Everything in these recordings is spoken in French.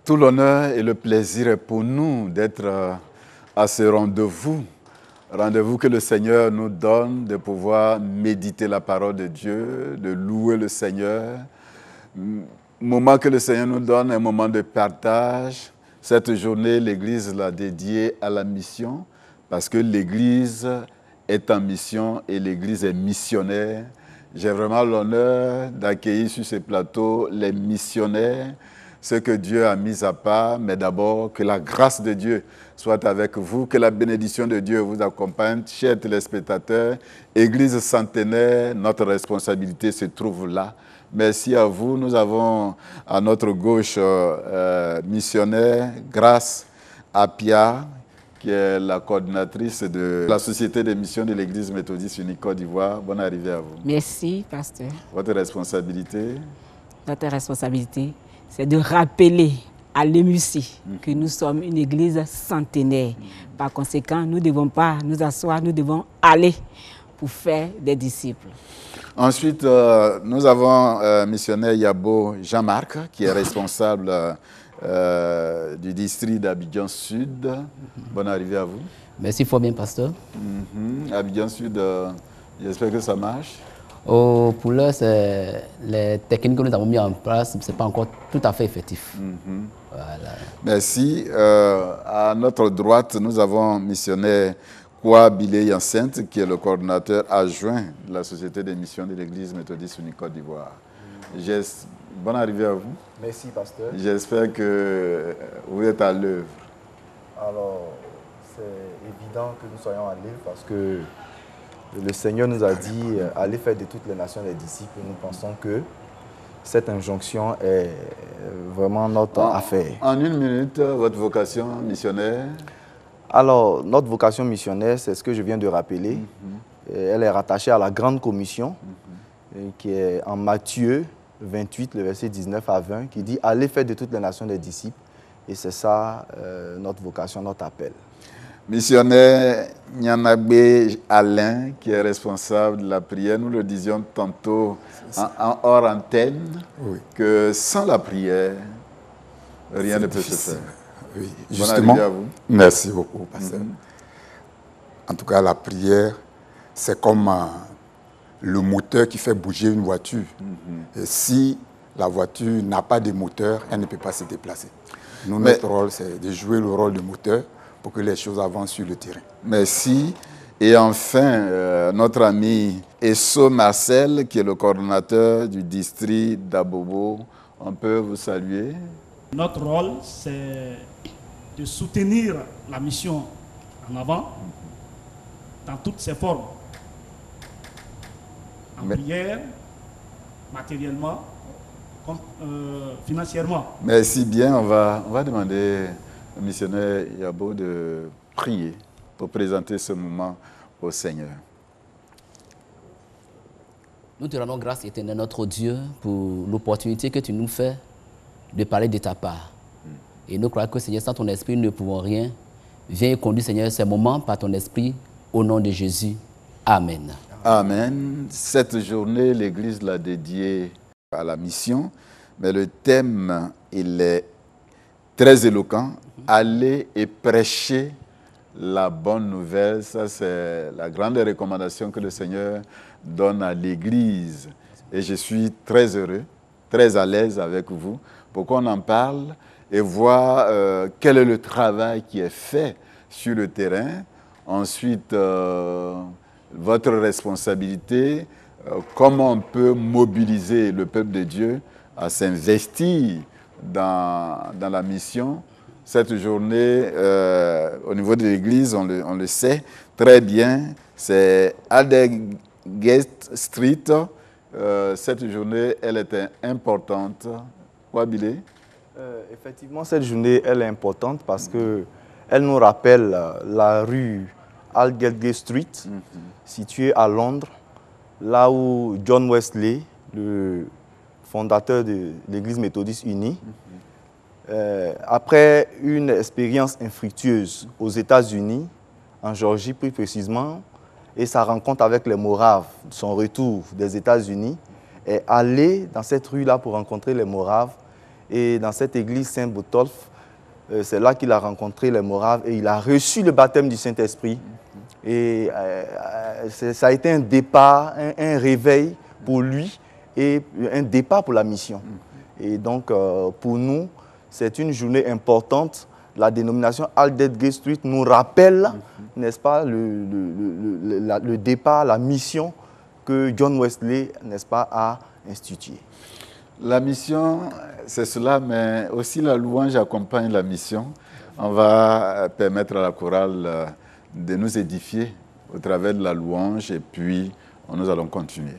Tout l'honneur et le plaisir est pour nous d'être à ce rendez-vous. Rendez-vous que le Seigneur nous donne de pouvoir méditer la parole de Dieu, de louer le Seigneur. Moment que le Seigneur nous donne, un moment de partage. Cette journée, l'Église l'a dédiée à la mission parce que l'Église est en mission et l'Église est missionnaire. J'ai vraiment l'honneur d'accueillir sur ce plateau les missionnaires, ceux que Dieu a mis à part, mais d'abord que la grâce de Dieu soit avec vous, que la bénédiction de Dieu vous accompagne, chers téléspectateurs. Église centenaire, notre responsabilité se trouve là. Merci à vous. Nous avons à notre gauche missionnaire Grâce Apia, qui est la coordinatrice de la Société des missions de l'Église méthodiste unie Côte d'Ivoire. Bonne arrivée à vous. Merci, pasteur. Votre responsabilité? Notre responsabilité, c'est de rappeler à l'EMUCI que nous sommes une église centenaire. Par conséquent, nous ne devons pas nous asseoir, nous devons aller pour faire des disciples. Ensuite, nous avons missionnaire Yabo Jean-Marc, qui est responsable du district d'Abidjan Sud. Bonne arrivée à vous. Merci fort bien, pasteur. Abidjan Sud, j'espère que ça marche. Pour l'heure, les techniques que nous avons mis en place, ce n'est pas encore tout à fait effectif. Voilà. Merci. À notre droite, nous avons missionnaire Kwa Bilé Yancente, qui est le coordonnateur adjoint de la Société des missions de l'Église méthodiste unie Côte d'Ivoire. Bonne arrivée à vous. Merci, pasteur. J'espère que vous êtes à l'œuvre. Alors, c'est évident que nous soyons à l'œuvre parce que le Seigneur nous a dit « Allez faire de toutes les nations des disciples ». Nous pensons que cette injonction est vraiment notre affaire. En une minute, votre vocation missionnaire? Alors, notre vocation missionnaire, c'est ce que je viens de rappeler. Elle est rattachée à la Grande Commission, qui est en Matthieu 28, le verset 19 à 20, qui dit « Allez faire de toutes les nations des disciples ». Et c'est ça notre vocation, notre appel. Missionnaire Nyanagbe Alain, qui est responsable de la prière, nous le disions tantôt en hors antenne, que sans la prière, rien ne peut se faire. Oui, Bonne justement. arrivée à vous. Merci beaucoup, pasteur. En tout cas, la prière, c'est comme le moteur qui fait bouger une voiture. Et si la voiture n'a pas de moteur, elle ne peut pas se déplacer. Nous, notre rôle, c'est de jouer le rôle de moteur pour que les choses avancent sur le terrain. Merci. Et enfin, notre ami Esso Marcel, qui est le coordonnateur du district d'Abobo, on peut vous saluer. Notre rôle, c'est de soutenir la mission en avant, dans toutes ses formes. En prière, matériellement, financièrement. Merci bien. On va demander au missionnaire Yabo de prier pour présenter ce moment au Seigneur. Nous te rendons grâce, éternel, notre Dieu, pour l'opportunité que tu nous fais de parler de ta part. Et nous croyons que, Seigneur, sans ton esprit, nous ne pouvons rien. Viens et conduis, Seigneur, ces moments par ton esprit, au nom de Jésus. Amen. Amen. Cette journée, l'Église l'a dédiée à la mission, mais le thème, il est très éloquent. Aller et prêcher la bonne nouvelle. Ça, c'est la grande recommandation que le Seigneur donne à l'Église. Et je suis très heureux, très à l'aise avec vous pour qu'on en parle et voir quel est le travail qui est fait sur le terrain. Ensuite, votre responsabilité, comment on peut mobiliser le peuple de Dieu à s'investir dans la mission. Cette journée, au niveau de l'Église, on le sait très bien, c'est Aldegate Street. Cette journée, elle était importante. Quoi, Bilé? Effectivement, cette journée, elle est importante parce qu'elle nous rappelle la rue Aldgate Street, située à Londres, là où John Wesley, le fondateur de l'Église méthodiste unie, après une expérience infructueuse aux États-Unis, en Géorgie plus précisément, et sa rencontre avec les Moraves, son retour des États-Unis, est allé dans cette rue-là pour rencontrer les Moraves Et dans cette église Saint-Botolph, c'est là qu'il a rencontré les Moraves et il a reçu le baptême du Saint-Esprit. Et ça a été un départ, un réveil pour lui et un départ pour la mission. Et donc, pour nous, c'est une journée importante. La dénomination Aldred Gate Street nous rappelle, n'est-ce pas, le départ, la mission que John Wesley, n'est-ce pas, a instituée. La mission, c'est cela, mais aussi la louange accompagne la mission. On va permettre à la chorale de nous édifier au travers de la louange et puis nous allons continuer.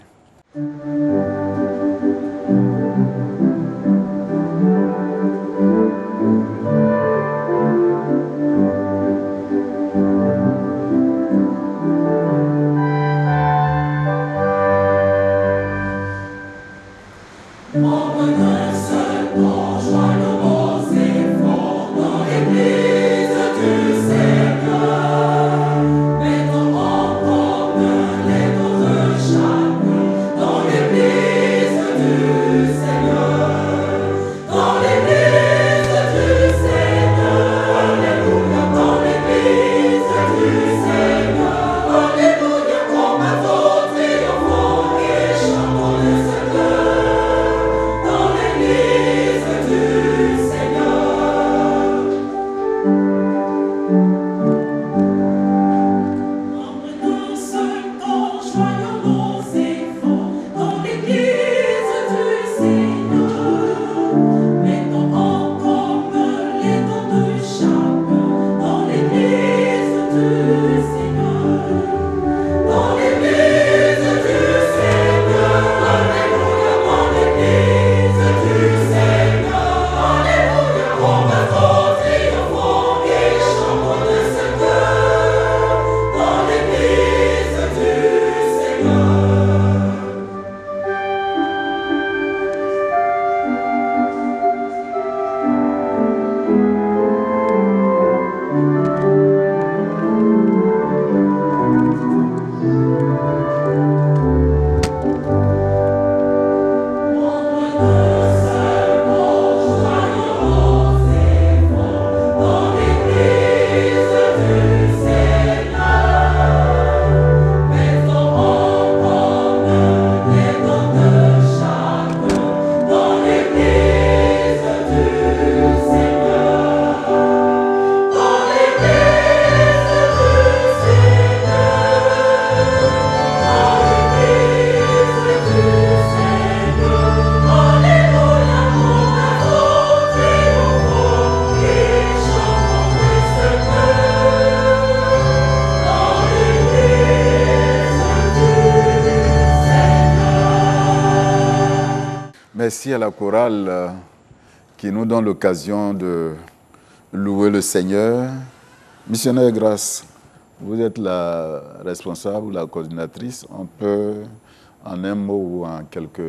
Merci à la chorale qui nous donne l'occasion de louer le Seigneur. Missionnaire Grâce, vous êtes la responsable ou la coordinatrice. On peut, en un mot ou en quelques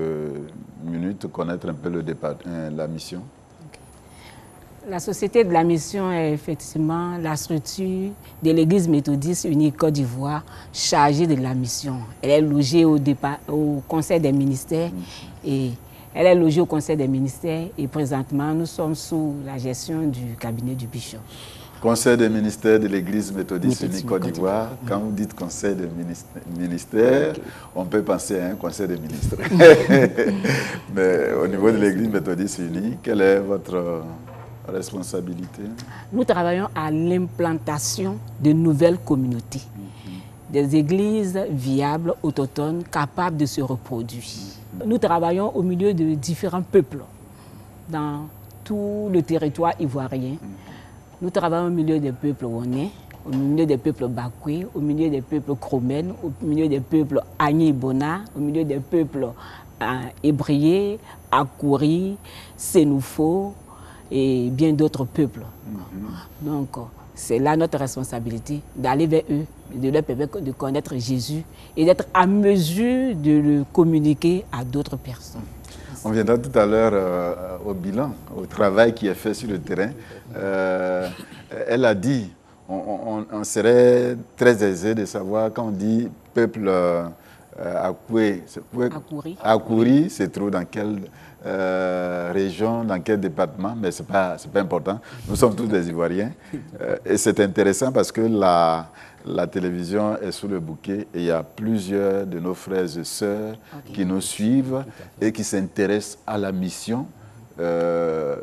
minutes, connaître un peu la mission. La Société de la Mission est effectivement la structure de l'Église méthodiste unie Côte d'Ivoire chargée de la mission. Elle est logée au Conseil des ministères et présentement nous sommes sous la gestion du cabinet du bishop. Conseil des ministères de l'Église méthodiste unie Côte d'Ivoire. Quand vous dites Conseil des ministères, on peut penser à un Conseil des ministres. Mais au niveau de l'Église méthodiste unie, quelle est votre responsabilité? Nous travaillons à l'implantation de nouvelles communautés, des églises viables, autochtones, capables de se reproduire. Nous travaillons au milieu de différents peuples dans tout le territoire ivoirien. Nous travaillons au milieu des peuples Woné, au milieu des peuples Bakwe, au milieu des peuples Kromène, au milieu des peuples Agni-Bona, au milieu des peuples Hébrié, Akouri, Sénoufo et bien d'autres peuples. Donc, c'est là notre responsabilité d'aller vers eux, de leur permettre de connaître Jésus et d'être à mesure de le communiquer à d'autres personnes. On viendra tout à l'heure au bilan, au travail qui est fait sur le terrain. Elle a dit, on serait très aisé de savoir quand on dit peuple Akouri se trouve dans quelle région, dans quel département, mais ce n'est pas important. Nous sommes tous des Ivoiriens. Et c'est intéressant parce que la télévision est sous le bouquet et il y a plusieurs de nos frères et sœurs qui nous suivent et qui s'intéressent à la mission.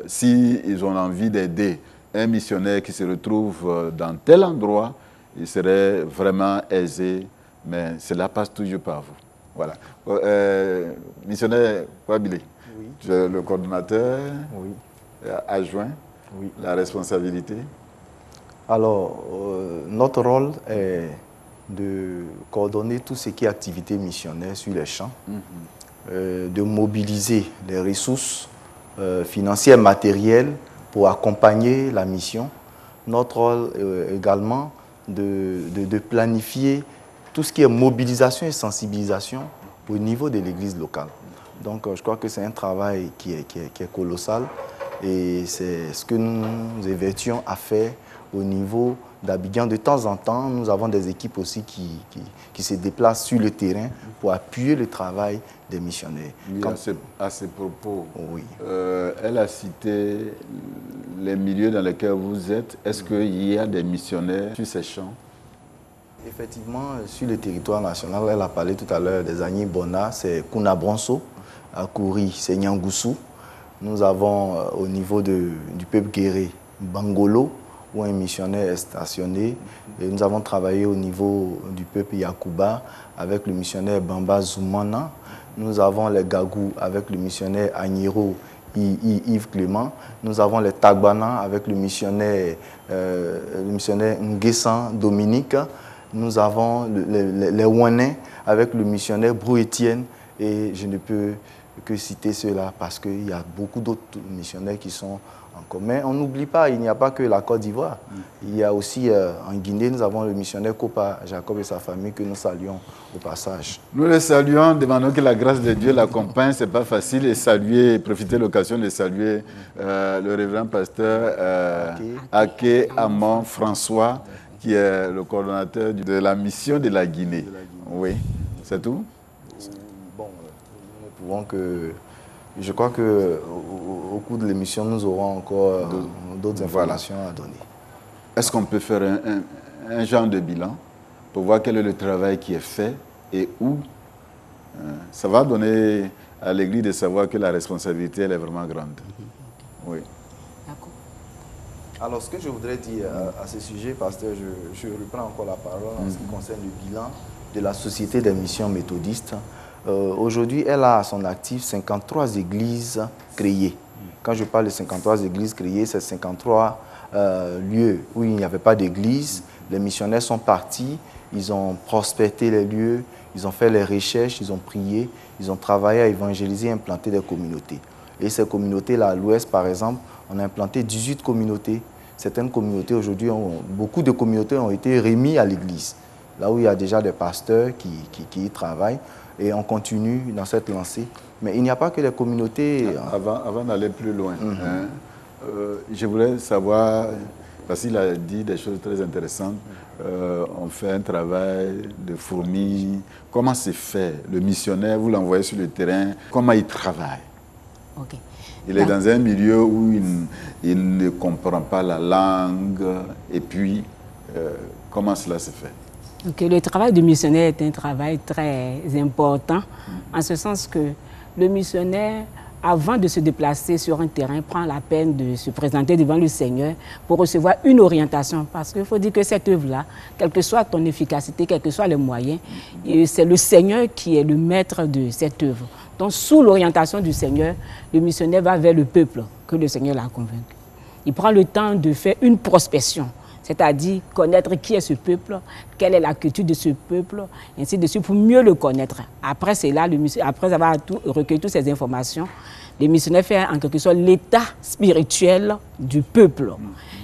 S'ils ont envie d'aider un missionnaire qui se retrouve dans tel endroit, il serait vraiment aisé, mais cela passe toujours par vous. Voilà. Missionnaire Wabili, tu es le coordonnateur, adjoint, la responsabilité. Alors, notre rôle est de coordonner tout ce qui est activité missionnaire sur les champs, de mobiliser les ressources financières, matérielles pour accompagner la mission. Notre rôle également de planifier tout ce qui est mobilisation et sensibilisation au niveau de l'église locale. Donc, je crois que c'est un travail qui est colossal et c'est ce que nous évertuons à faire au niveau d'Abidjan. De temps en temps, nous avons des équipes aussi qui se déplacent sur le terrain pour appuyer le travail des missionnaires. Oui, à ces propos, elle a cité les milieux dans lesquels vous êtes. Est-ce qu'il y a des missionnaires sur ces champs? Effectivement, sur le territoire national, elle a parlé tout à l'heure des Agni Bona, c'est Kuna Bronso, Akouri, c'est Nyangoussou. Nous avons au niveau du peuple guéré, Bangolo, où un missionnaire est stationné. Et nous avons travaillé au niveau du peuple Yakuba avec le missionnaire Bamba Zoumana. Nous avons les Gagou avec le missionnaire Agniro Yves Clément. Nous avons les Tagbana avec le missionnaire Nguessan Dominique. Nous avons les Ouanais avec le missionnaire Brou Etienne. Et je ne peux que citer cela parce qu'il y a beaucoup d'autres missionnaires qui sont en commun. On n'oublie pas, il n'y a pas que la Côte d'Ivoire. Il y a aussi en Guinée, nous avons le missionnaire Kopa Jacob et sa famille que nous saluons au passage. Nous le saluons, demandons que la grâce de Dieu l'accompagne. Ce n'est pas facile et saluer, profiter de l'occasion de saluer le révérend pasteur Ake Amon François, qui est le coordonnateur de la mission de la Guinée. Oui, c'est tout? Bon, nous pouvons que... Je crois qu'au cours de l'émission, nous aurons encore d'autres informations à donner. Est-ce qu'on peut faire un genre de bilan pour voir quel est le travail qui est fait et où? Ça va donner à l'Église de savoir que la responsabilité elle est vraiment grande. Oui. D'accord. Alors, ce que je voudrais dire à ce sujet, pasteur, je reprends encore la parole en ce qui concerne le bilan de la Société des missions méthodistes. Aujourd'hui, elle a à son actif 53 églises créées. Quand je parle de 53 églises créées, c'est 53 lieux où il n'y avait pas d'église. Les missionnaires sont partis, ils ont prospecté les lieux, ils ont fait les recherches, ils ont prié, ils ont travaillé à évangéliser et implanter des communautés. Et ces communautés-là, à l'ouest, par exemple, on a implanté 18 communautés. Certaines communautés, aujourd'hui, beaucoup de communautés ont été remises à l'église. Là où il y a déjà des pasteurs qui y travaillent. Et on continue dans cette lancée. Mais il n'y a pas que les communautés... Avant d'aller plus loin, je voulais savoir, parce qu'il a dit des choses très intéressantes, on fait un travail de fourmi. Comment c'est fait? Le missionnaire, vous l'envoyez sur le terrain, comment il travaille? Il est dans un milieu où il ne comprend pas la langue, et puis comment cela se fait? Le travail du missionnaire est un travail très important, en ce sens que le missionnaire, avant de se déplacer sur un terrain, prend la peine de se présenter devant le Seigneur pour recevoir une orientation. Parce qu'il faut dire que cette œuvre-là, quelle que soit ton efficacité, quels que soient les moyens, c'est le Seigneur qui est le maître de cette œuvre. Donc, sous l'orientation du Seigneur, le missionnaire va vers le peuple que le Seigneur l'a convaincu. Il prend le temps de faire une prospection, c'est-à-dire connaître qui est ce peuple, quelle est la culture de ce peuple, ainsi de suite, pour mieux le connaître. Après cela, après avoir recueilli toutes ces informations, le missionnaire fait en quelque sorte l'état spirituel du peuple.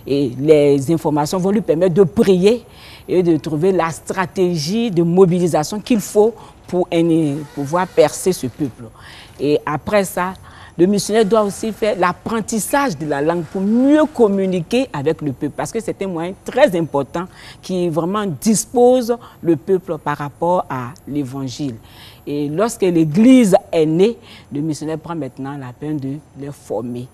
Et les informations vont lui permettre de prier et de trouver la stratégie de mobilisation qu'il faut pour pouvoir percer ce peuple. Et après ça, le missionnaire doit aussi faire l'apprentissage de la langue pour mieux communiquer avec le peuple. Parce que c'est un moyen très important qui vraiment dispose le peuple par rapport à l'évangile. Et lorsque l'Église est née, le missionnaire prend maintenant la peine de les former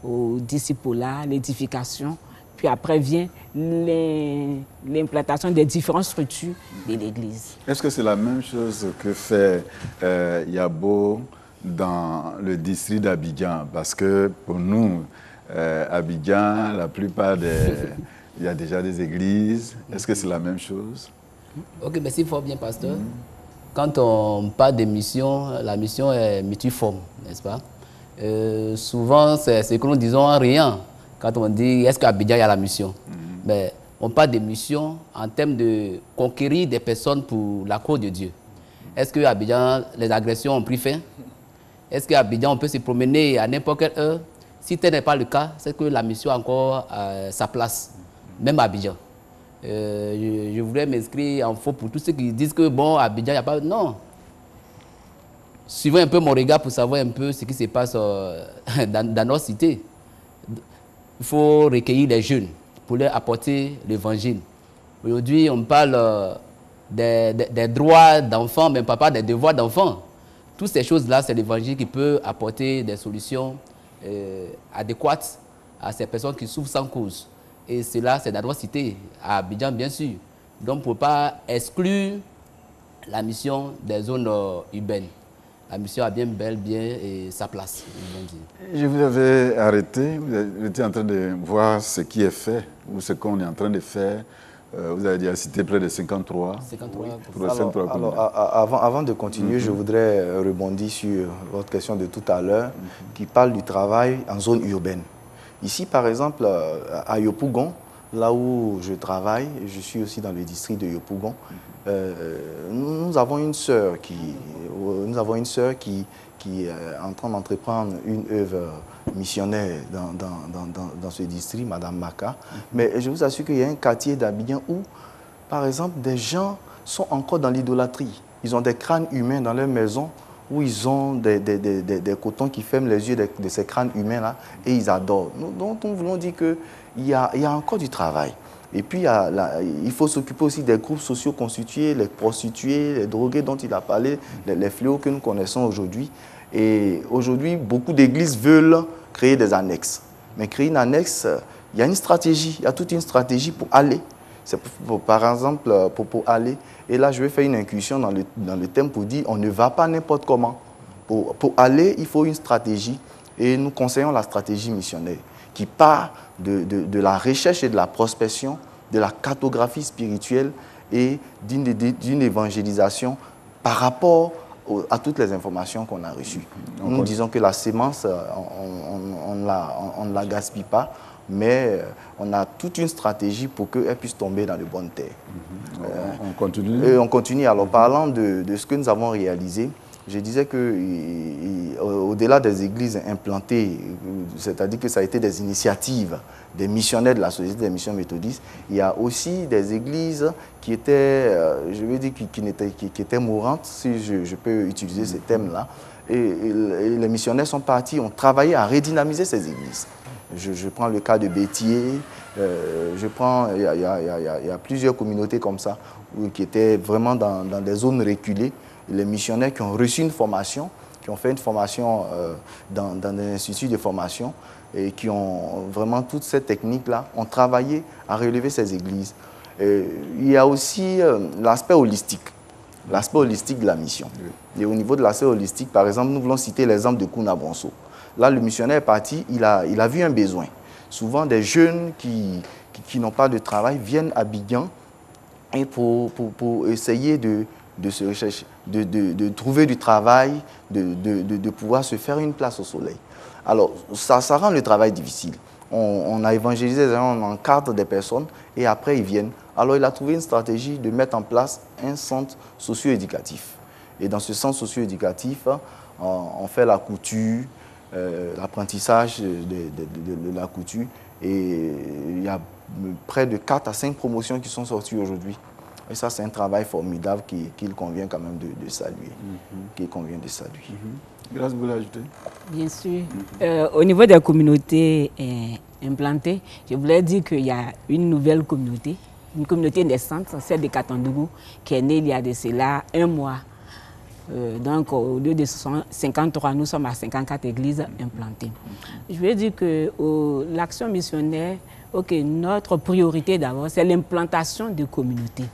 au discipulat, l'édification. Puis après vient l'implantation des différentes structures de l'Église. Est-ce que c'est la même chose que fait Yabo dans le district d'Abidjan? Parce que pour nous, Abidjan, la plupart des... il y a déjà des églises. Est-ce que c'est la même chose? Ok, merci fort bien, pasteur. Quand on parle de mission, la mission est multiforme, n'est-ce pas? Souvent, c'est ce que nous disons en riant. Quand on dit, est-ce qu'à Abidjan, il y a la mission? Mais on parle de mission en termes de conquérir des personnes pour la cause de Dieu. Est-ce qu'à Abidjan, les agressions ont pris fin? Est-ce qu'à Abidjan, on peut se promener à n'importe quelle heure? Si tel n'est pas le cas, c'est que la mission a encore sa place, même à Abidjan. Je voudrais m'inscrire en faux pour tous ceux qui disent que, bon, à Abidjan, il n'y a pas... Non. Suivons un peu mon regard pour savoir un peu ce qui se passe dans nos cités. Il faut recueillir les jeunes pour leur apporter l'évangile. Aujourd'hui, on parle des droits d'enfants, mais pas des devoirs d'enfants. Toutes ces choses-là, c'est l'évangile qui peut apporter des solutions adéquates à ces personnes qui souffrent sans cause. Et cela, c'est dans notre cité, à Abidjan, bien sûr. Donc, pour ne pas exclure la mission des zones urbaines. La mission a bien sa place. Je vous avais arrêté, vous étiez en train de voir ce qui est fait, ou ce qu'on est en train de faire. Vous avez déjà cité près de 53. 53. Alors, avant de continuer, je voudrais rebondir sur votre question de tout à l'heure, qui parle du travail en zone urbaine. Ici, par exemple, à Yopougon, là où je travaille, je suis aussi dans le district de Yopougon, nous avons une sœur qui est en train d'entreprendre une œuvre missionnaire dans ce district, Madame Maka. Mais je vous assure qu'il y a un quartier d'Abidjan où, par exemple, des gens sont encore dans l'idolâtrie. Ils ont des crânes humains dans leur maison où ils ont des cotons qui ferment les yeux de ces crânes humains-là et ils adorent. Donc, nous voulons dire qu'il y a encore du travail. Et puis, il faut s'occuper aussi des groupes sociaux constitués, les prostituées, les drogués dont il a parlé, les fléaux que nous connaissons aujourd'hui. Et aujourd'hui, beaucoup d'églises veulent créer des annexes. Mais créer une annexe, il y a une stratégie, il y a toute une stratégie pour aller. C'est par exemple pour aller. Et là, je vais faire une incursion dans le thème pour dire on ne va pas n'importe comment. Pour aller, il faut une stratégie. Et nous conseillons la stratégie missionnaire qui part de la recherche et de la prospection, de la cartographie spirituelle et d'une évangélisation par rapport à toutes les informations qu'on a reçues. Nous disons que la sémence, on ne la gaspille pas, mais on a toute une stratégie pour qu'elle puisse tomber dans de bonnes terres. On continue. On continue. Alors, parlant de ce que nous avons réalisé, je disais qu'au-delà des églises implantées, c'est-à-dire que ça a été des initiatives des missionnaires de la Société des missions méthodistes, il y a aussi des églises qui étaient, je veux dire, qui étaient mourantes, si je peux utiliser ces termes-là. Et les missionnaires sont partis, ont travaillé à redynamiser ces églises. Je prends le cas de Bétier, il y a plusieurs communautés comme ça, qui étaient vraiment dans des zones reculées. Les missionnaires qui ont reçu une formation, qui ont fait une formation dans des instituts de formation et qui ont vraiment toutes ces techniques-là, ont travaillé à relever ces églises. Il y a aussi l'aspect holistique de la mission. Et au niveau de l'aspect holistique, par exemple, nous voulons citer l'exemple de Kouna Bonso. Là, le missionnaire est parti, il a vu un besoin. Souvent, des jeunes qui n'ont pas de travail viennent à Abidjan et pour essayer de trouver du travail, de pouvoir se faire une place au soleil. Alors, ça rend le travail difficile. On a évangélisé, on encadre des personnes et après ils viennent. Alors, il a trouvé une stratégie de mettre en place un centre socio-éducatif. Et dans ce centre socio-éducatif, on fait la couture, l'apprentissage de la couture. Et il y a près de 4 à 5 promotions qui sont sorties aujourd'hui. Et ça, c'est un travail formidable qu'il convient quand même de saluer. Qu'il convient de saluer. Grâce, vous voulez ajouter? Bien sûr. Au niveau des communautés implantées, je voulais dire qu'il y a une nouvelle communauté, une communauté naissante, celle de Katandougou, qui est née il y a de cela 1 mois. Donc, au lieu de 53, nous sommes à 54 églises implantées. Je veux dire que l'action missionnaire, notre priorité d'abord, c'est l'implantation de communautés.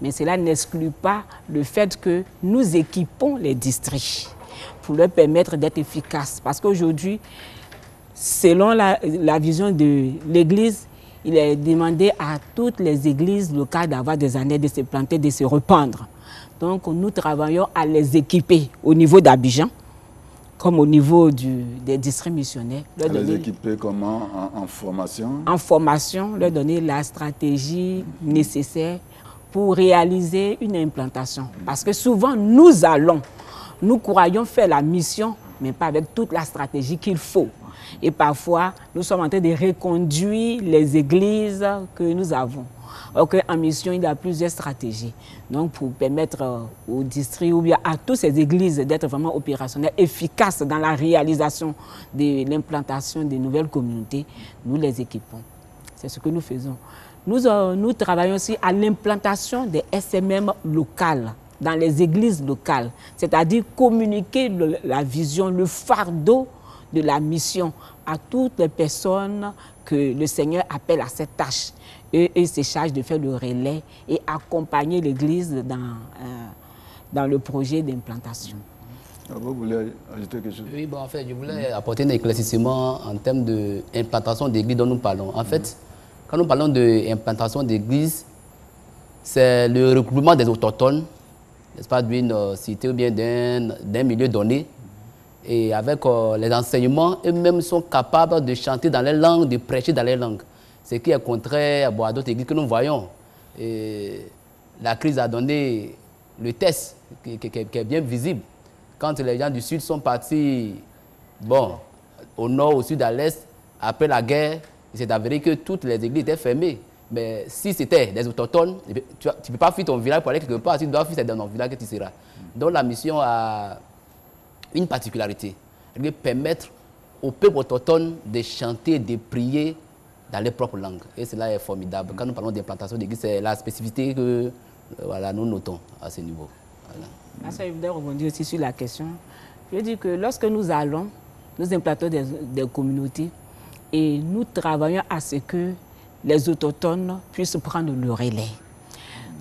Mais cela n'exclut pas le fait que nous équipons les districts pour leur permettre d'être efficaces. Parce qu'aujourd'hui, selon la vision de l'Église, il est demandé à toutes les églises locales d'avoir des années de se planter, de se répandre. Donc, nous travaillons à les équiper au niveau d'Abidjan, comme au niveau des districts missionnaires. Les équiper comment? En formation? En formation, leur donner la stratégie nécessaire pour réaliser une implantation. Parce que souvent, nous croyons faire la mission, mais pas avec toute la stratégie qu'il faut. Et parfois, nous sommes en train de reconduire les églises que nous avons. Alors qu'en mission, il y a plusieurs stratégies. Donc, pour permettre aux districts ou bien à toutes ces églises d'être vraiment opérationnelles, efficaces dans la réalisation de l'implantation des nouvelles communautés, nous les équipons. C'est ce que nous faisons. Nous travaillons aussi à l'implantation des SMM locales, dans les églises locales, c'est-à-dire communiquer la vision, le fardeau de la mission à toutes les personnes que le Seigneur appelle à cette tâche. Et se charge de faire le relais et accompagner l'Église dans le projet d'implantation. Vous voulez ajouter quelque chose? Oui, en fait, je voulais apporter un éclaircissement en termes d'implantation d'église dont nous parlons. En fait, quand nous parlons d'implantation d'église, c'est le regroupement des autochtones, n'est-ce pas, d'une cité ou bien d'un milieu donné. Et avec les enseignements, eux-mêmes sont capables de chanter dans les langues, de prêcher dans les langues. Ce qui est contraire à d'autres églises que nous voyons. Et la crise a donné le test qui est bien visible. Quand les gens du Sud sont partis au nord, au sud, à l'est, après la guerre, il s'est avéré que toutes les églises étaient fermées. Mais si c'était des autochtones, tu ne peux pas fuir ton village pour aller quelque part. Tu dois fuir, c'est dans ton village que tu seras. Donc la mission a une particularité. Elle veut permettre au peuple autochtone de chanter, de prier dans les propres langues. Et cela est formidable. Quand nous parlons d'implantation d'église, c'est la spécificité que nous notons à ce niveau. Voilà. Je voudrais rebondir aussi sur la question. Je veux dire que lorsque nous allons, nous implantons des communautés et nous travaillons à ce que les autochtones puissent prendre le relais.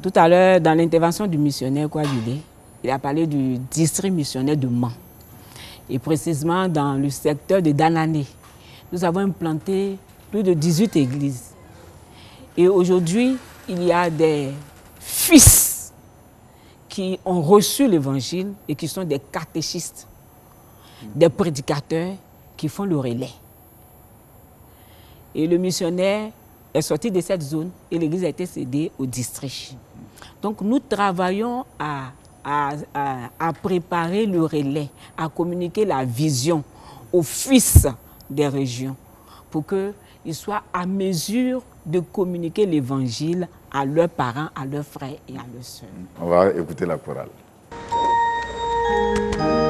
Tout à l'heure, dans l'intervention du missionnaire Kouabilé, il a parlé du district missionnaire de Mans. Et précisément dans le secteur de Danané, nous avons implanté plus de 18 églises. Et aujourd'hui, il y a des fils qui ont reçu l'évangile et qui sont des catéchistes, des prédicateurs qui font le relais. Et le missionnaire est sorti de cette zone et l'église a été cédée au district. Donc nous travaillons à préparer le relais, à communiquer la vision aux fils des régions pour qu'ils soient à mesure de communiquer l'évangile à leurs parents, à leurs frères et à leurs sœurs. On va écouter la chorale. Amen.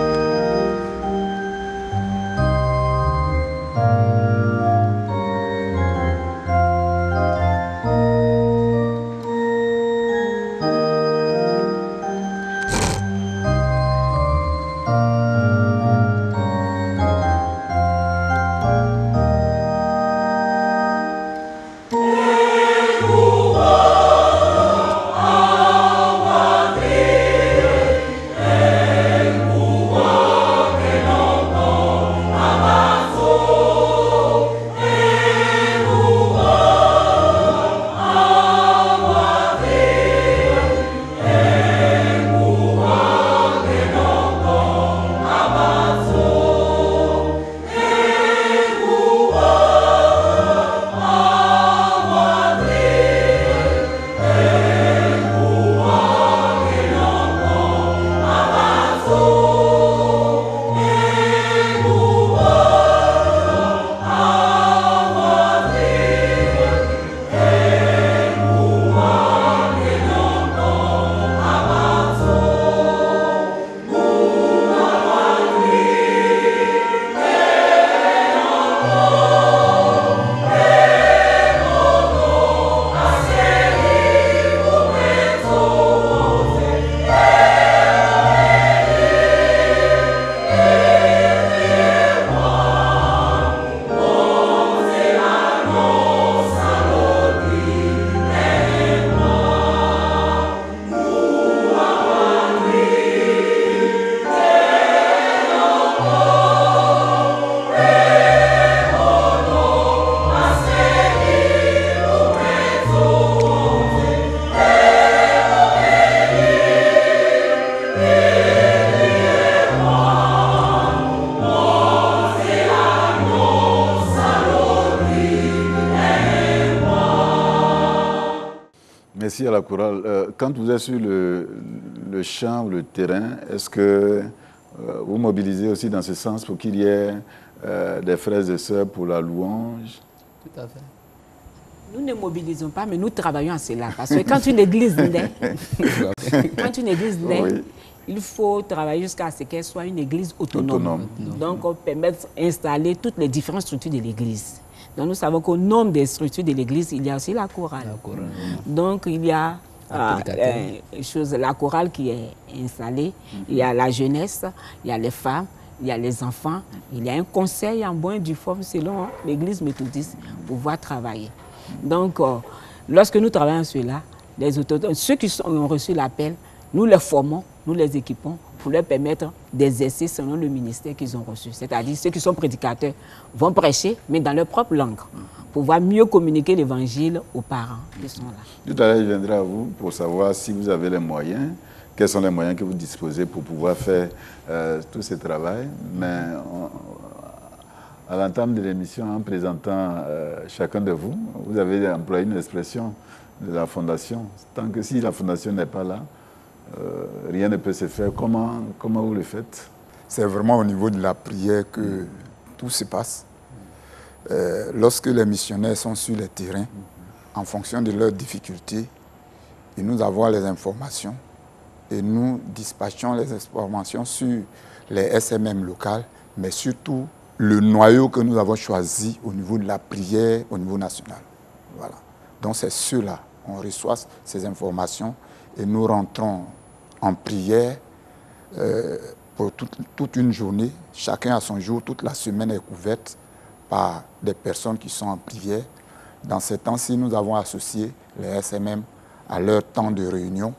Merci à la chorale. Quand vous êtes sur le champ ou le terrain, est-ce que vous mobilisez aussi dans ce sens pour qu'il y ait des frères et sœurs pour la louange? Tout à fait. Nous ne mobilisons pas, mais nous travaillons à cela. Parce que quand une église naît, Oui. il faut travailler jusqu'à ce qu'elle soit une église autonome. Donc, on permet d'installer toutes les différentes structures de l'église. Donc, nous savons qu'au nombre des structures de l'église, il y a aussi la chorale. Donc, il y a la chorale qui est installée, il y a la jeunesse, il y a les femmes, il y a les enfants, il y a un conseil en bonne et due forme selon l'église méthodiste pour pouvoir travailler. Donc, lorsque nous travaillons cela, ceux qui ont reçu l'appel, nous les formons, nous les équipons pour leur permettre d'exercer selon le ministère qu'ils ont reçu. C'est-à-dire ceux qui sont prédicateurs vont prêcher, mais dans leur propre langue, pour pouvoir mieux communiquer l'évangile aux parents qui sont là. Tout à l'heure, je viendrai à vous pour savoir si vous avez les moyens, quels sont les moyens que vous disposez pour pouvoir faire tout ce travail. Mais à l'entame de l'émission, en présentant chacun de vous, vous avez employé une expression de la Fondation. Tant que si la Fondation n'est pas là, rien ne peut se faire. Comment vous le faites? C'est vraiment au niveau de la prière que tout se passe. Lorsque les missionnaires sont sur le terrain, en fonction de leurs difficultés, et nous avons les informations, et nous dispatchons les informations sur les SMM locales, mais surtout le noyau que nous avons choisi au niveau de la prière, au niveau national. Voilà. Donc c'est ceux-là, on reçoit ces informations et nous rentrons en prière pour toute une journée. Chacun à son jour, toute la semaine est couverte par des personnes qui sont en prière. Dans ces temps-ci, nous avons associé les SMM à leur temps de réunion.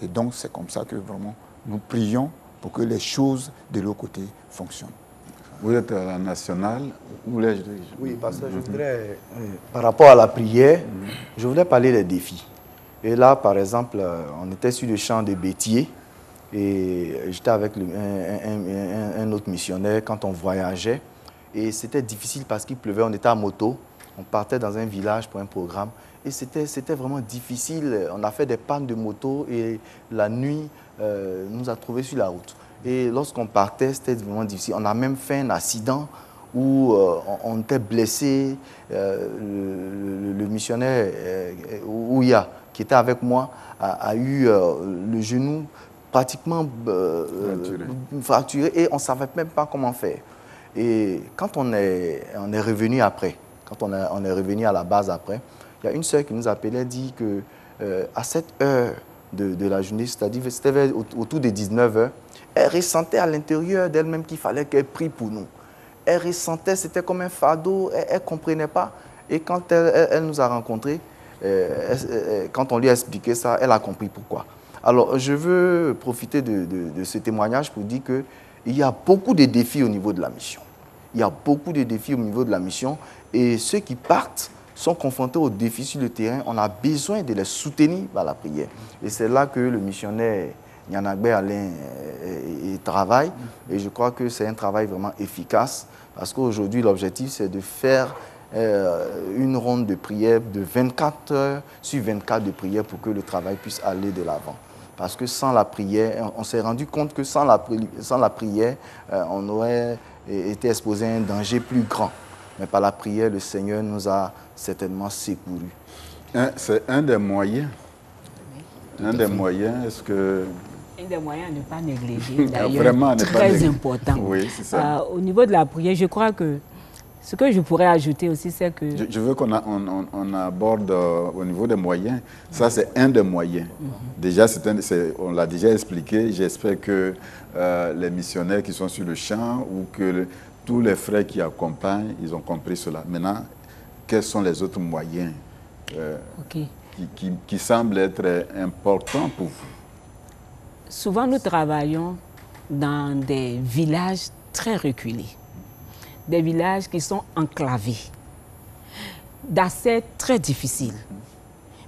Et donc, c'est comme ça que vraiment nous prions pour que les choses de l'autre côté fonctionnent. Vous êtes à la nationale. Où voulez-je dire? Oui, parce que je voudrais, par rapport à la prière, je voudrais parler des défis. Et là, par exemple, on était sur le champ de Bétier et j'étais avec un autre missionnaire quand on voyageait. Et c'était difficile parce qu'il pleuvait, on était à moto, on partait dans un village pour un programme. Et c'était vraiment difficile. On a fait des pannes de moto et la nuit nous a trouvés sur la route. Et lorsqu'on partait, c'était vraiment difficile. On a même fait un accident où on était blessé. Le missionnaire Ouya, qui était avec moi, a eu le genou pratiquement fracturé et on ne savait même pas comment faire. Et quand on est revenu après, quand on est revenu à la base après, il y a une sœur qui nous appelait et dit qu'à cette heure de la journée, c'est-à-dire c'était autour des 19h, elle ressentait à l'intérieur d'elle-même qu'il fallait qu'elle prie pour nous. Elle ressentait, c'était comme un fardeau, elle ne comprenait pas. Et quand elle nous a rencontrés, quand on lui a expliqué ça, elle a compris pourquoi. Alors, je veux profiter de ce témoignage pour dire qu'il y a beaucoup de défis au niveau de la mission. Il y a beaucoup de défis au niveau de la mission et ceux qui partent sont confrontés aux défis sur le terrain. On a besoin de les soutenir par la prière. Et c'est là que le missionnaire Nyanagbe Alain travaille. Et je crois que c'est un travail vraiment efficace parce qu'aujourd'hui, l'objectif, c'est de faire une ronde de prière de 24 heures sur 24 de prière pour que le travail puisse aller de l'avant. Parce que sans la prière, on s'est rendu compte que sans la prière, on aurait été exposé à un danger plus grand. Mais par la prière, le Seigneur nous a certainement secourus. C'est un des moyens. Un des moyens, est-ce que... Un des moyens à ne pas négliger, d'ailleurs, très important. Oui, c'est ça. Au niveau de la prière, je crois que ce que je pourrais ajouter aussi, c'est que... Je veux qu'on aborde au niveau des moyens. Ça, c'est un des moyens. Déjà, on l'a déjà expliqué. J'espère que les missionnaires qui sont sur le champ ou que tous les frères qui accompagnent, ils ont compris cela. Maintenant, quels sont les autres moyens qui semblent être importants pour vous? Souvent, nous travaillons dans des villages très reculés. Des villages qui sont enclavés, d'accès très difficile.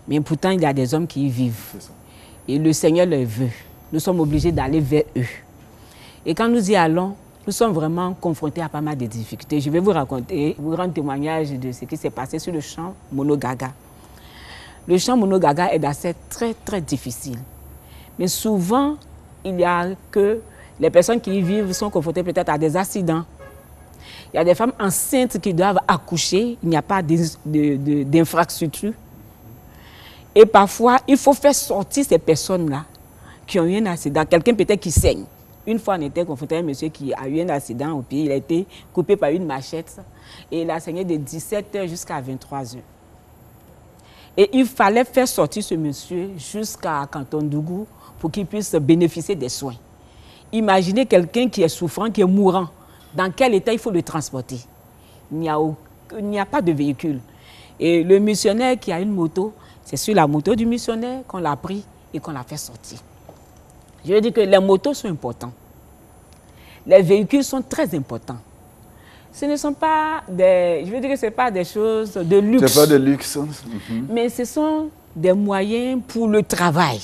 Mais pourtant, il y a des hommes qui y vivent. Et le Seigneur les veut. Nous sommes obligés d'aller vers eux. Et quand nous y allons, nous sommes vraiment confrontés à pas mal de difficultés. Je vais vous rendre témoignage de ce qui s'est passé sur le champ Monogaga. Le chant monogaga est d'accès très, très difficile. Mais souvent, il y a que les personnes qui y vivent sont confrontées peut-être à des accidents. Il y a des femmes enceintes qui doivent accoucher, il n'y a pas d'infrastructure. Et parfois, il faut faire sortir ces personnes-là qui ont eu un accident. Quelqu'un peut-être qui saigne. Une fois, on était confronté à un monsieur qui a eu un accident au pied. Il a été coupé par une machette et il a saigné de 17h jusqu'à 23h. Et il fallait faire sortir ce monsieur jusqu'à Canton-Dougou pour qu'il puisse bénéficier des soins. Imaginez quelqu'un qui est souffrant, qui est mourant. Dans quel état il faut le transporter? Il n'y a pas de véhicule. Et le missionnaire qui a une moto, c'est sur la moto du missionnaire qu'on l'a pris et qu'on l'a fait sortir. Je veux dire que les motos sont importants. Les véhicules sont très importants. Ce ne sont pas des... Je veux dire que ce n'est pas des choses de luxe. Ce n'est pas de luxe. Mais ce sont des moyens pour le travail.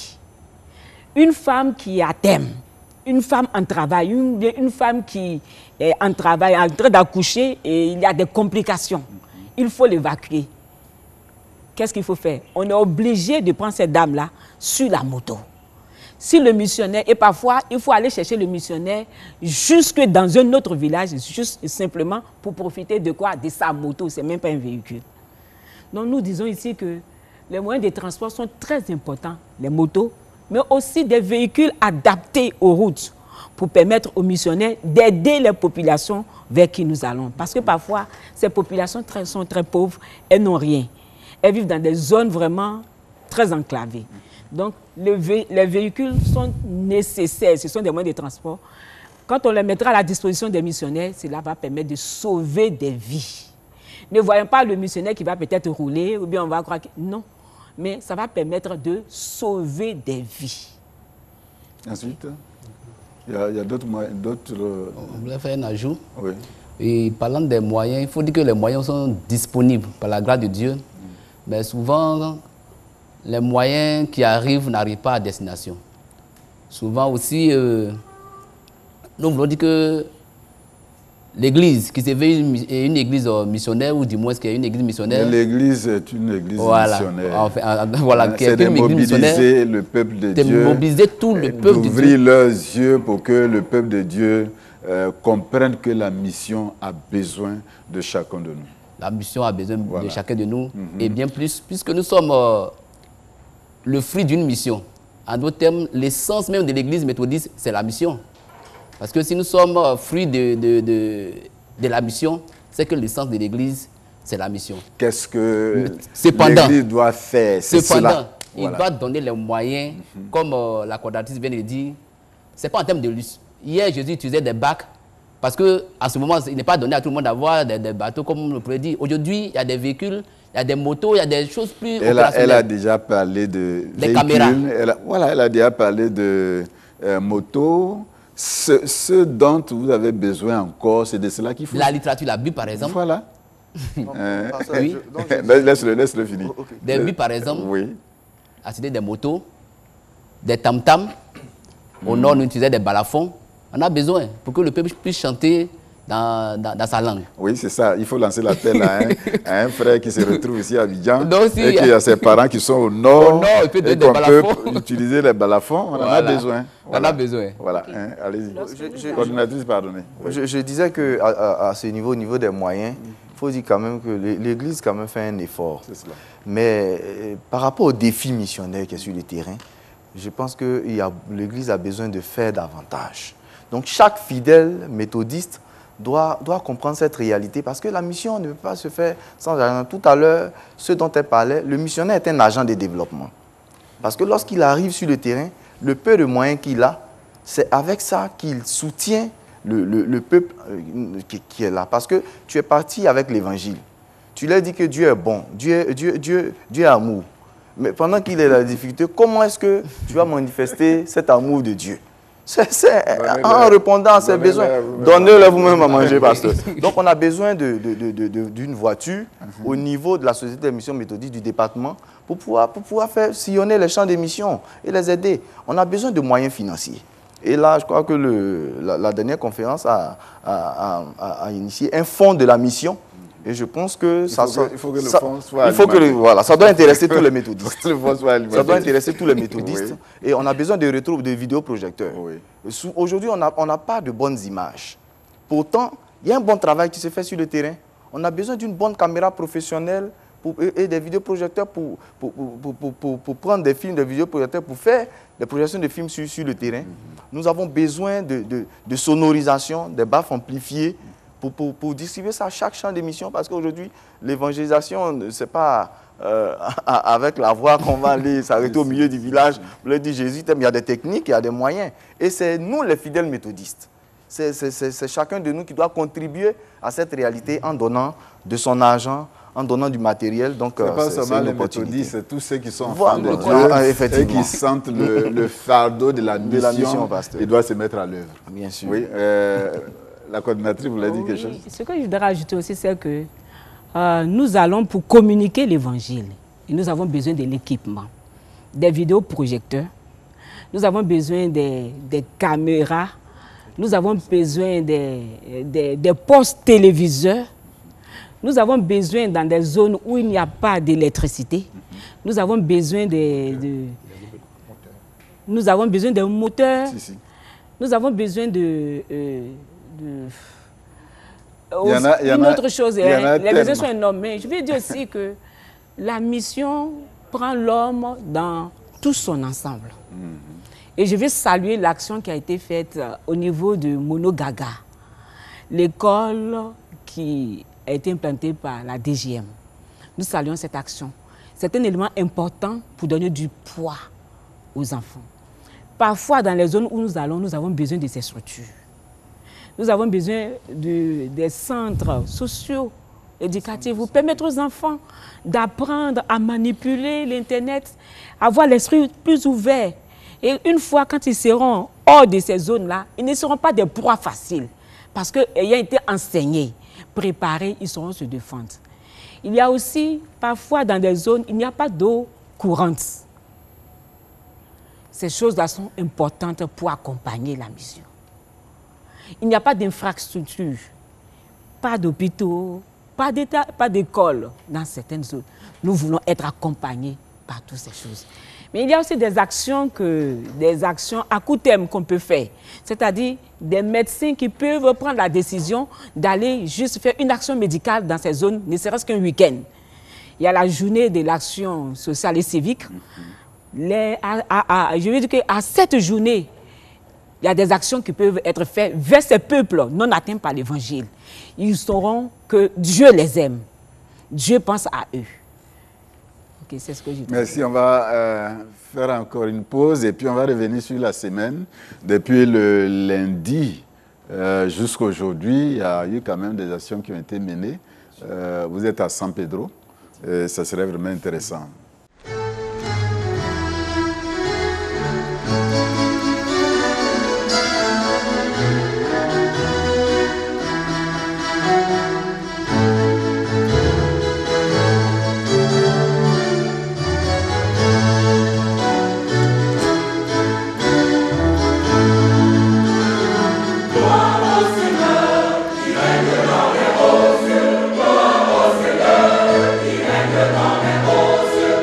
Une femme qui a thème, une femme en travail, une femme qui est en travail, en train d'accoucher et il y a des complications. Il faut l'évacuer. Qu'est-ce qu'il faut faire? On est obligé de prendre cette dame-là sur la moto. Si le missionnaire, et parfois, il faut aller chercher le missionnaire jusque dans un autre village, juste simplement pour profiter de quoi? De sa moto, ce n'est même pas un véhicule. Donc nous disons ici que les moyens de transport sont très importants, les motos, mais aussi des véhicules adaptés aux routes pour permettre aux missionnaires d'aider les populations vers qui nous allons. Parce que parfois, ces populations sont très pauvres, elles n'ont rien. Elles vivent dans des zones vraiment très enclavées. Donc, les véhicules sont nécessaires, ce sont des moyens de transport. Quand on les mettra à la disposition des missionnaires, cela va permettre de sauver des vies. Ne voyons pas le missionnaire qui va peut-être rouler, ou bien on va croire que... Non, mais ça va permettre de sauver des vies. Ensuite, il y a d'autres moyens, On voulait faire un ajout. Oui. Et parlant des moyens, il faut dire que les moyens sont disponibles par la grâce de Dieu. Mais souvent, les moyens qui arrivent n'arrivent pas à destination. Souvent aussi, nous voulons dire que l'église qui se veut une église missionnaire, ou du moins qu'il y a une église missionnaire. L'église est une église missionnaire. Enfin, voilà, c'est de mobiliser le peuple de Dieu. Mobiliser tout le peuple de Dieu. D'ouvrir leurs yeux pour que le peuple de Dieu comprenne que la mission a besoin de chacun de nous. La mission a besoin de chacun de nous, et bien plus, puisque nous sommes le fruit d'une mission. En d'autres termes, l'essence même de l'église méthodiste, c'est la mission. Parce que si nous sommes fruits de la mission, c'est que l'essence de l'église, c'est la mission. Qu'est-ce que l'église doit faire? Cependant, il doit donner les moyens, comme la coordinatrice vient de dire, ce n'est pas en termes de luxe. Hier, Jésus utilisait des bacs, parce qu'à ce moment, il n'est pas donné à tout le monde d'avoir des bateaux, comme on le prédit. Aujourd'hui, il y a des véhicules, il y a des motos, il y a des choses plus opérationnelles. Elle a déjà parlé de véhicules. Caméras. Elle a déjà parlé de motos. Ce dont vous avez besoin encore, c'est de cela qu'il faut. La littérature, la Bible, par exemple. Voilà. Oui. Laisse-le finir. Des Bibles, par exemple. Oui. À citer des motos, des tam-tams. Au nord, on utilisait des balafons. On a besoin pour que le peuple puisse chanter dans sa langue. Oui, c'est ça. Il faut lancer l'appel à un frère qui se retrouve ici à Abidjan. Et qu'il y a ses parents qui sont au nord. Il peut et qu'on peut utiliser les balafons. On en a besoin. On en a besoin. Voilà. Allez-y. Coordinatrice, pardonnez. Oui. Je disais qu'à ce niveau, au niveau des moyens, il faut dire quand même que l'Église quand même fait un effort. C'est cela. Mais par rapport au défi missionnaire qui est sur le terrain, je pense que l'Église a besoin de faire davantage. Donc chaque fidèle méthodiste doit comprendre cette réalité parce que la mission ne peut pas se faire sans argent. Tout à l'heure, ce dont elle parlait, le missionnaire est un agent de développement. Parce que lorsqu'il arrive sur le terrain, le peu de moyens qu'il a, c'est avec ça qu'il soutient le peuple qui est là. Parce que tu es parti avec l'évangile. Tu lui as dit que Dieu est bon, Dieu est amour. Mais pendant qu'il est dans la difficulté, comment est-ce que tu vas manifester cet amour de Dieu? C'est en répondant à ses besoins. Donnez-le vous-même à manger, pasteur. Donc, on a besoin d'une voiture au niveau de la Société des missions méthodistes du département pour pouvoir faire sillonner les champs des missions et les aider. On a besoin de moyens financiers. Et là, je crois que la dernière conférence a initié un fonds de la mission Et je pense que il faut que le fonds soit voilà, ça doit intéresser tous les méthodistes. Le fonds soit Ça doit intéresser tous les méthodistes. Oui. Et on a besoin de vidéoprojecteurs. Oui. Aujourd'hui, on n'a pas de bonnes images. Pourtant, il y a un bon travail qui se fait sur le terrain. On a besoin d'une bonne caméra professionnelle et des vidéoprojecteurs pour prendre des films, des vidéoprojecteurs pour faire des projections de films sur le terrain. Nous avons besoin de sonorisation, des baffes amplifiées pour distribuer ça à chaque champ d'émission, parce qu'aujourd'hui, l'évangélisation, ce n'est pas avec la voix qu'on va aller s'arrêter au milieu du village, vous leur dire Jésus t'aime. Il y a des techniques, il y a des moyens. Et c'est nous les fidèles méthodistes. C'est chacun de nous qui doit contribuer à cette réalité en donnant de son argent, en donnant du matériel. Donc, ce n'est pas seulement les méthodistes, c'est tous ceux qui sont enfants de Dieu et qui sentent le fardeau de la mission. Ils doivent se mettre à l'œuvre. Bien sûr. Oui, la coordinatrice voulait dire quelque chose. Ce que je voudrais ajouter aussi, c'est que nous allons pour communiquer l'évangile. Et nous avons besoin de l'équipement, des vidéoprojecteurs, nous avons besoin des caméras, nous avons besoin des postes téléviseurs, nous avons besoin dans des zones où il n'y a pas d'électricité, nous avons besoin nous avons besoin de moteurs, nous avons besoin une autre chose, les besoins sont énormes, mais je veux dire aussi que la mission prend l'homme dans tout son ensemble. Et je veux saluer l'action qui a été faite au niveau de Monogaga, l'école qui a été implantée par la DGM. Nous saluons cette action. C'est un élément important pour donner du poids aux enfants. Parfois, dans les zones où nous allons, nous avons besoin de ces structures. Nous avons besoin des centres sociaux, éducatifs, pour permettre aux enfants d'apprendre à manipuler l'Internet, avoir l'esprit plus ouvert. Et une fois, quand ils seront hors de ces zones-là, ils ne seront pas des proies faciles. Parce qu'ayant été enseignés, préparés, ils sauront se défendre. Il y a aussi, parfois, dans des zones, il n'y a pas d'eau courante. Ces choses-là sont importantes pour accompagner la mission. Il n'y a pas d'infrastructure, pas d'hôpitaux, pas d'école dans certaines zones. Nous voulons être accompagnés par toutes ces choses. Mais il y a aussi des actions à court terme qu'on peut faire. C'est-à-dire des médecins qui peuvent prendre la décision d'aller juste faire une action médicale dans ces zones, ne serait-ce qu'un week-end. Il y a la journée de l'action sociale et civique. Je veux dire qu'à cette journée, il y a des actions qui peuvent être faites vers ces peuples non atteints par l'évangile. Ils sauront que Dieu les aime. Dieu pense à eux. Okay, c'est ce que je dis. Merci. On va faire encore une pause et puis on va revenir sur la semaine. Depuis le lundi jusqu'à aujourd'hui, il y a eu quand même des actions qui ont été menées. Vous êtes à San Pedro. Ça serait vraiment intéressant. Dans les roses,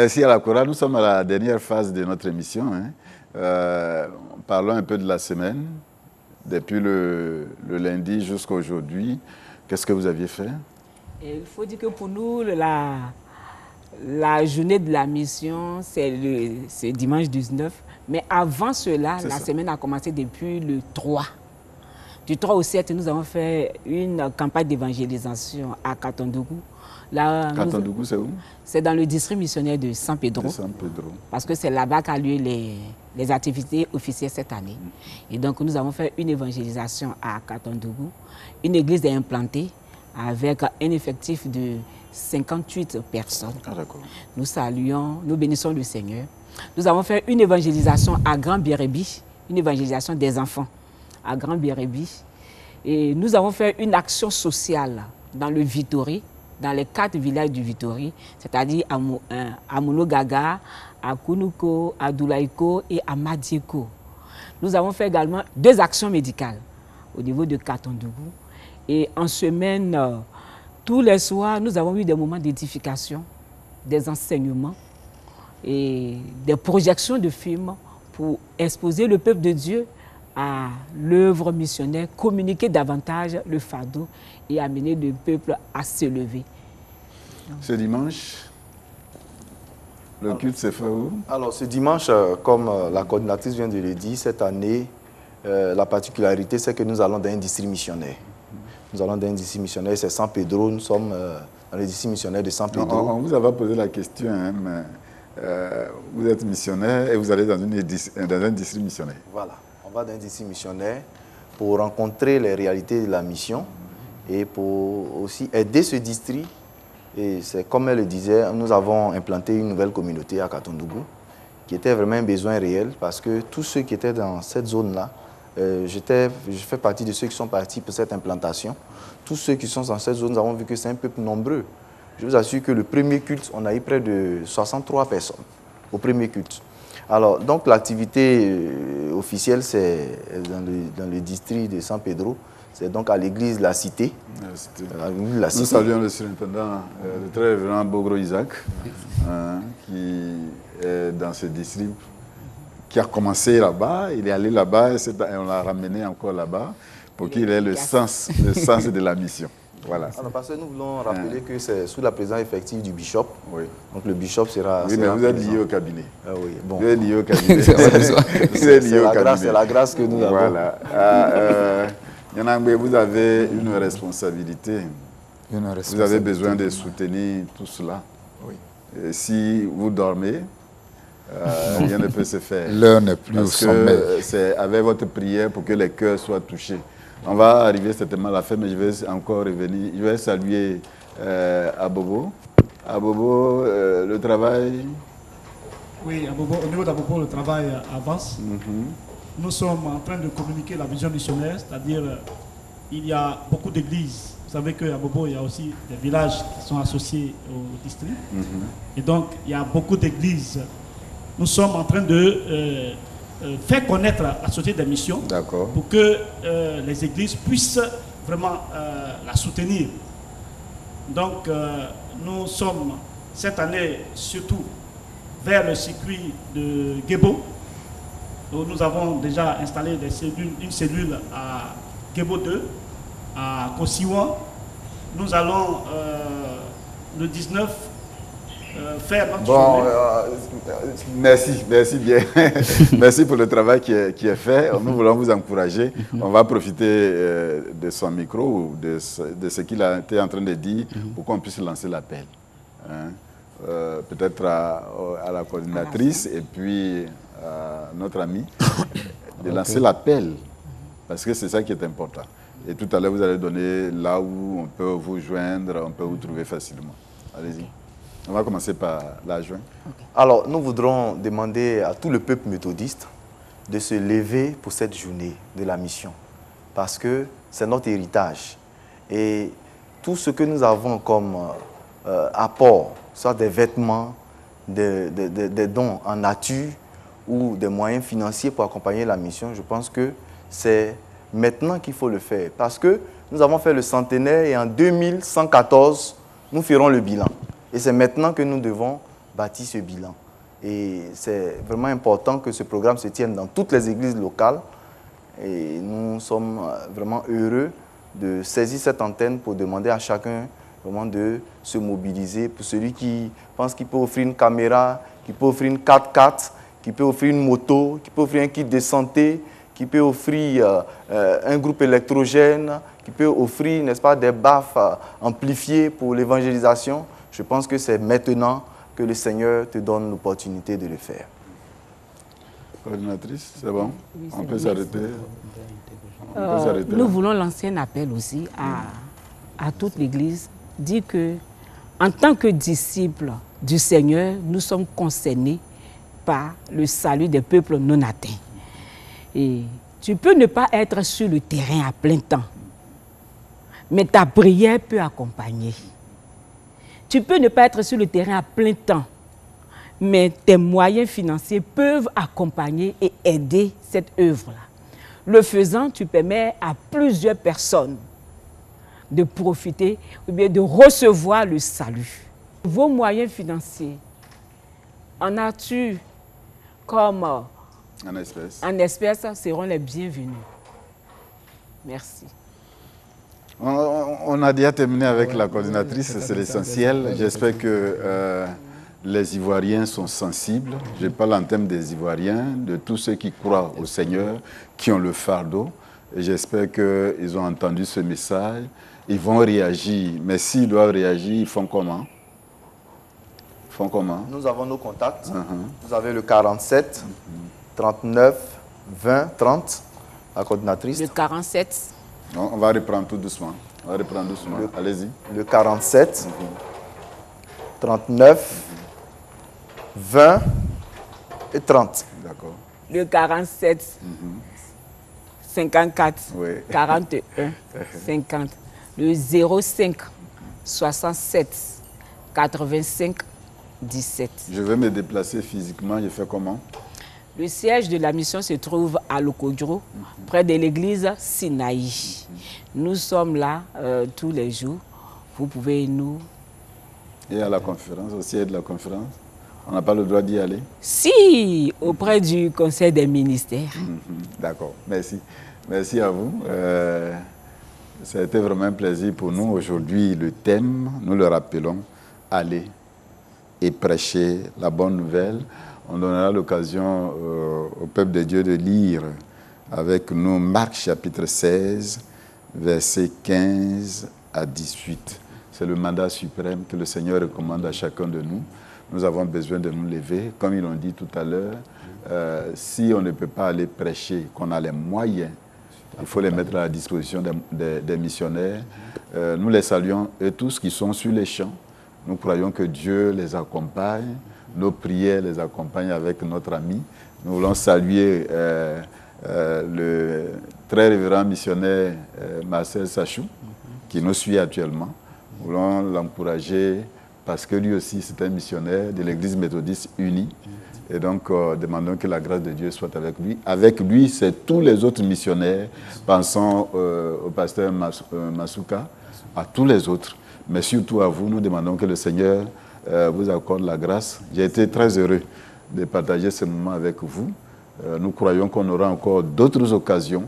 Merci à la Cora. Nous sommes à la dernière phase de notre émission. Parlons un peu de la semaine. Depuis le lundi jusqu'à aujourd'hui, qu'est-ce que vous aviez fait? Et il faut dire que pour nous, la journée de la mission, c'est dimanche 19. Mais avant cela, la semaine a commencé depuis le 3. Du 3 au 7, nous avons fait une campagne d'évangélisation à Katondougou. Katondougou, c'est où? C'est dans le district missionnaire de San Pedro. Parce que c'est là-bas qu'a lieu les activités officielles cette année. Et donc, nous avons fait une évangélisation à Katondougou. Une église est implantée avec un effectif de 58 personnes. Ah, d'accord. Nous saluons, nous bénissons le Seigneur. Nous avons fait une évangélisation à Grand Bérébi, une évangélisation des enfants à Grand Bérébi. Et nous avons fait une action sociale dans le Vitori, dans les 4 villages du Vitori, c'est-à-dire à Monogaga, à Kunuko, à Doulaïko et à Madieko. Nous avons fait également 2 actions médicales au niveau de Katondougou. Et en semaine, tous les soirs, nous avons eu des moments d'édification, des enseignements et des projections de films pour exposer le peuple de Dieu à l'œuvre missionnaire, communiquer davantage le fardeau et amener le peuple à se lever. Ce dimanche, le culte s'est fait où? Alors, ce dimanche, comme la coordinatrice vient de le dire, cette année, la particularité, c'est que nous allons dans un district missionnaire. Nous allons dans un district missionnaire, c'est San Pedro, nous sommes dans le district missionnaire de San Pedro. On vous avait posé la question, hein, mais vous êtes missionnaire et vous allez dans un district missionnaire. Voilà, on va dans un district missionnaire pour rencontrer les réalités de la mission et pour aussi aider ce district. Et c'est comme elle le disait, nous avons implanté une nouvelle communauté à Katondougou qui était vraiment un besoin réel parce que tous ceux qui étaient dans cette zone-là, je fais partie de ceux qui sont partis pour cette implantation. Tous ceux qui sont dans cette zone, nous avons vu que c'est un peuple nombreux. Je vous assure que le premier culte, on a eu près de 63 personnes au premier culte. Alors, donc l'activité officielle, c'est dans le district de San Pedro. C'est donc à l'église La Cité. Nous saluons le surintendant, le très révérend Bogro Isaac, qui est dans ce district, qui a commencé là-bas. Il est allé là-bas et on l'a ramené encore là-bas pour qu'il ait le sens de la mission. Voilà. Alors, parce que nous voulons rappeler que c'est sous la présence effective du bishop. Oui. Donc le bishop sera... Oui, mais vous êtes lié au cabinet. Ah oui, bon. Vous êtes lié au cabinet. C'est la grâce que nous avons. Voilà. Yanangbe, vous avez une responsabilité. Vous avez besoin de soutenir tout cela. Oui. Et si vous dormez, rien ne peut se faire. L'heure n'est plus au sommeil. C'est avec votre prière pour que les cœurs soient touchés. On va arriver certainement à la fin, mais je vais encore revenir. Je vais saluer Abobo. Abobo, le travail. Oui, Abobo, au niveau d'Abobo, le travail avance. Nous sommes en train de communiquer la vision missionnaire, c'est-à-dire il y a beaucoup d'églises. Vous savez qu'à Bobo, il y a aussi des villages qui sont associés au district. Et donc, il y a beaucoup d'églises. Nous sommes en train de faire connaître la société des missions pour que les églises puissent vraiment la soutenir. Donc, nous sommes cette année surtout vers le circuit de Gébo. Nous avons déjà installé une cellule à Gébo 2, à Kosiwa. Nous allons le 19 faire notre journée. Merci bien. Merci pour le travail qui est fait. Nous voulons vous encourager. On va profiter de son micro ou de ce qu'il a été en train de dire pour qu'on puisse lancer l'appel. Hein? Peut-être à la coordinatrice et puis à notre ami de lancer l'appel parce que c'est ça qui est important. Et tout à l'heure, vous allez donner là où on peut vous joindre, on peut vous trouver facilement. Allez-y. On va commencer par la joindre. Alors, nous voudrons demander à tout le peuple méthodiste de se lever pour cette journée de la mission. Parce que c'est notre héritage. Et tout ce que nous avons comme apport, soit des vêtements, des dons en nature ou des moyens financiers pour accompagner la mission, je pense que c'est maintenant qu'il faut le faire. Parce que nous avons fait le centenaire et en 2114, nous ferons le bilan. Et c'est maintenant que nous devons bâti ce bilan. Et c'est vraiment important que ce programme se tienne dans toutes les églises locales. Et nous sommes vraiment heureux de saisir cette antenne pour demander à chacun vraiment de se mobiliser. Pour celui qui pense qu'il peut offrir une caméra, qui peut offrir une 4x4, qui peut offrir une moto, qui peut offrir un kit de santé, qui peut offrir un groupe électrogène, qui peut offrir, n'est-ce pas, des baffes amplifiées pour l'évangélisation. Je pense que c'est maintenant que le Seigneur te donne l'opportunité de le faire. Coordinatrice, c'est bon? Oui, on peut s'arrêter. Nous voulons lancer un appel aussi à toute l'Église, dire que en tant que disciples du Seigneur, nous sommes concernés par le salut des peuples non atteints. Et tu peux ne pas être sur le terrain à plein temps, mais ta prière peut accompagner. Tu peux ne pas être sur le terrain à plein temps, mais tes moyens financiers peuvent accompagner et aider cette œuvre-là. Le faisant, tu permets à plusieurs personnes de profiter ou bien de recevoir le salut. Vos moyens financiers en nature comme en espèces seront les bienvenus. Merci. On a déjà terminé avec la coordinatrice, c'est l'essentiel. J'espère que les Ivoiriens sont sensibles. Je parle en termes des Ivoiriens, de tous ceux qui croient au Seigneur, qui ont le fardeau. Et j'espère qu'ils ont entendu ce message. Ils vont réagir. Mais s'ils doivent réagir, ils font comment? Ils font comment? Nous avons nos contacts. Vous avez le 47, 39, 20, 30, la coordinatrice. Le 47. Non, on va reprendre tout doucement. On va reprendre doucement. Allez-y. Le 47, 39, 20 et 30. D'accord. Le 47, 54, Oui. 41, 50. Le 05, 67, 85, 17. Je vais me déplacer physiquement. Je fais comment? Le siège de la mission se trouve à Lokodjo, près de l'église Sinaï. Nous sommes là tous les jours. Vous pouvez nous... Et à la conférence, au siège de la conférence, on n'a pas le droit d'y aller? Si, auprès du conseil des ministères. D'accord, merci. Merci à vous. Ça a été vraiment un plaisir pour nous. Aujourd'hui, le thème, nous le rappelons, aller et prêcher la bonne nouvelle. On donnera l'occasion au peuple de Dieu de lire avec nous Marc chapitre 16, versets 15 à 18. C'est le mandat suprême que le Seigneur recommande à chacun de nous. Nous avons besoin de nous lever. Comme ils l'ont dit tout à l'heure, si on ne peut pas aller prêcher, qu'on a les moyens, il faut les mettre à la disposition des missionnaires. Nous les saluons, eux tous qui sont sur les champs. Nous croyons que Dieu les accompagne. Nos prières les accompagnent avec notre ami. Nous voulons saluer le très révérend missionnaire Marcel Sachou, qui nous suit actuellement. Nous voulons l'encourager parce que lui aussi, c'est un missionnaire de l'Église méthodiste unie. Et donc, demandons que la grâce de Dieu soit avec lui. Avec lui, c'est tous les autres missionnaires. Pensons au pasteur Masuka, à tous les autres. Mais surtout à vous, nous demandons que le Seigneur vous accorde la grâce. J'ai été très heureux de partager ce moment avec vous. Nous croyons qu'on aura encore d'autres occasions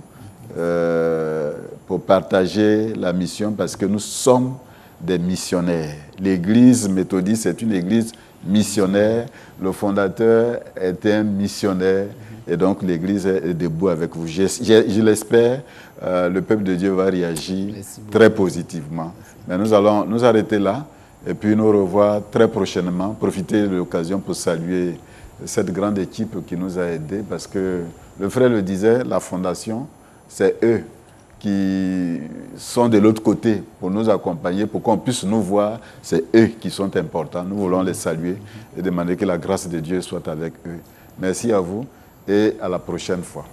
pour partager la mission parce que nous sommes des missionnaires. L'Église méthodiste est une église missionnaire. Le fondateur est un missionnaire. Et donc l'Église est debout avec vous. Je l'espère, le peuple de Dieu va réagir très positivement. Mais nous allons nous arrêter là et puis nous revoir très prochainement. Profiter de l'occasion pour saluer cette grande équipe qui nous a aidés parce que le frère le disait, la fondation, c'est eux qui sont de l'autre côté pour nous accompagner, pour qu'on puisse nous voir. C'est eux qui sont importants. Nous voulons les saluer et demander que la grâce de Dieu soit avec eux. Merci à vous et à la prochaine fois.